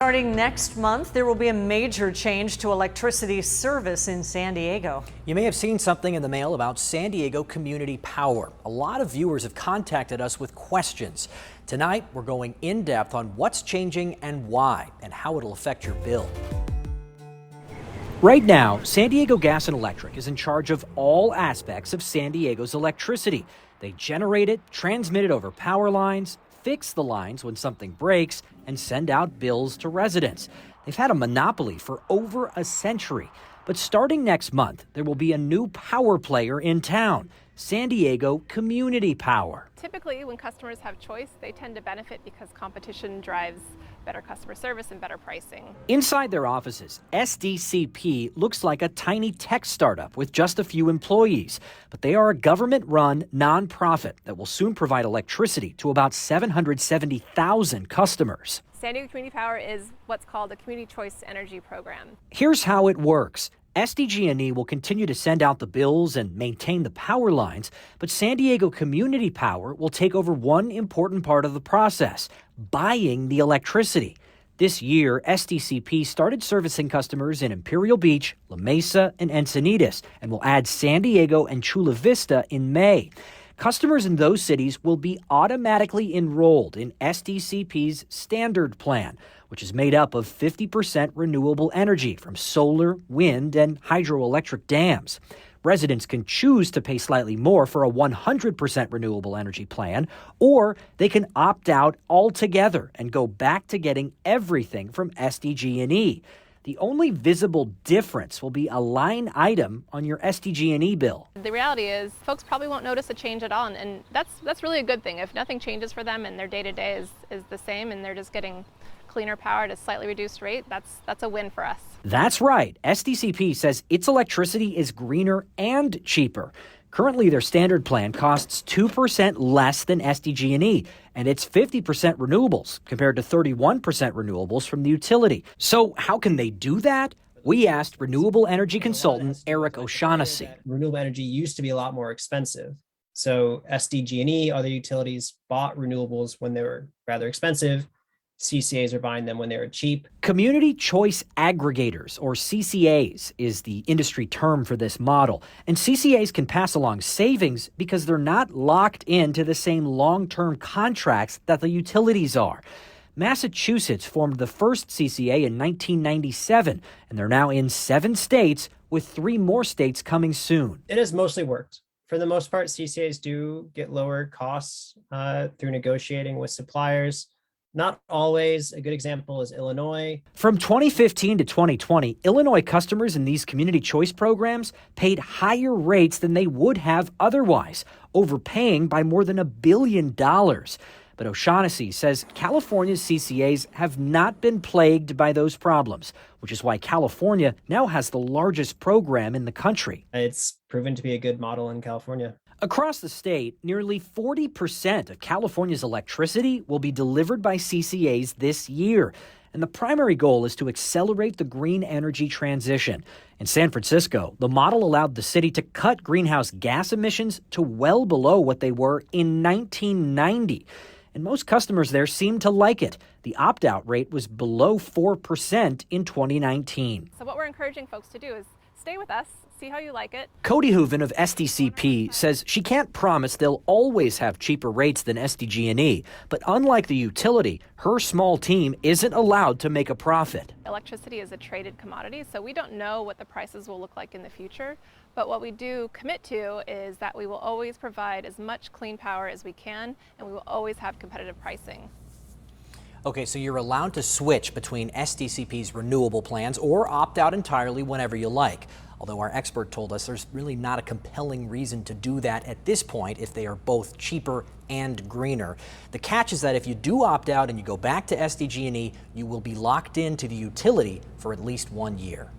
Starting next month, there will be a major change to electricity service in San Diego. You may have seen something in the mail about San Diego Community Power. A lot of viewers have contacted us with questions. Tonight, we're going in depth on what's changing and why, and how it'll affect your bill. Right now, San Diego Gas and Electric is in charge of all aspects of San Diego's electricity. They generate it, transmit it over power lines, fix the lines when something breaks, and send out bills to residents. They've had a monopoly for over a century. But starting next month, there will be a new power player in town, San Diego Community Power. Typically, when customers have choice, they tend to benefit because competition drives better customer service and better pricing. Inside their offices, SDCP looks like a tiny tech startup with just a few employees. But they are a government-run nonprofit that will soon provide electricity to about 770,000 customers. San Diego Community Power is what's called a Community Choice Energy Program. Here's how it works. SDG&E will continue to send out the bills and maintain the power lines, but San Diego Community Power will take over one important part of the process, buying the electricity. This year, SDCP started servicing customers in Imperial Beach, La Mesa, and Encinitas, and will add San Diego and Chula Vista in May. Customers in those cities will be automatically enrolled in SDCP's standard plan, which is made up of 50% renewable energy from solar, wind, and hydroelectric dams. Residents can choose to pay slightly more for a 100% renewable energy plan, or they can opt out altogether and go back to getting everything from SDG&E. The only visible difference will be a line item on your SDG&E bill. The reality is folks probably won't notice a change at all, and that's really a good thing. If nothing changes for them and their day-to-day is the same and they're just getting cleaner power at a slightly reduced rate, that's a win for us. That's right. SDCP says its electricity is greener and cheaper. Currently, their standard plan costs 2% less than SDG&E, and it's 50% renewables compared to 31% renewables from the utility. So how can they do that? We asked renewable energy consultant Eric O'Shaughnessy. Renewable energy used to be a lot more expensive. So SDG&E, other utilities bought renewables when they were rather expensive. CCAs are buying them when they were cheap. Community Choice Aggregators, or CCAs, is the industry term for this model. And CCAs can pass along savings because they're not locked into the same long-term contracts that the utilities are. Massachusetts formed the first CCA in 1997, and they're now in 7 states, with 3 more states coming soon. It has mostly worked. For the most part, CCAs do get lower costs through negotiating with suppliers. Not always. A good example is Illinois. From 2015 to 2020, Illinois customers in these community choice programs paid higher rates than they would have otherwise, overpaying by more than $1 billion. But O'Shaughnessy says California's CCAs have not been plagued by those problems, which is why California now has the largest program in the country. It's proven to be a good model in California. Across the state, nearly 40% of California's electricity will be delivered by CCAs this year. And the primary goal is to accelerate the green energy transition. In San Francisco, the model allowed the city to cut greenhouse gas emissions to well below what they were in 1990. And most customers there seem to like it. The opt-out rate was below 4% in 2019. So what we're encouraging folks to do is stay with us, see how you like it. Cody Hooven of SDCP says she can't promise they'll always have cheaper rates than SDG&E, but unlike the utility, her small team isn't allowed to make a profit. Electricity is a traded commodity, so we don't know what the prices will look like in the future, but what we do commit to is that we will always provide as much clean power as we can, and we will always have competitive pricing. Okay, so you're allowed to switch between SDCP's renewable plans or opt out entirely whenever you like. Although our expert told us there's really not a compelling reason to do that at this point if they are both cheaper and greener. The catch is that if you do opt out and you go back to SDG&E, you will be locked into the utility for at least 1 year.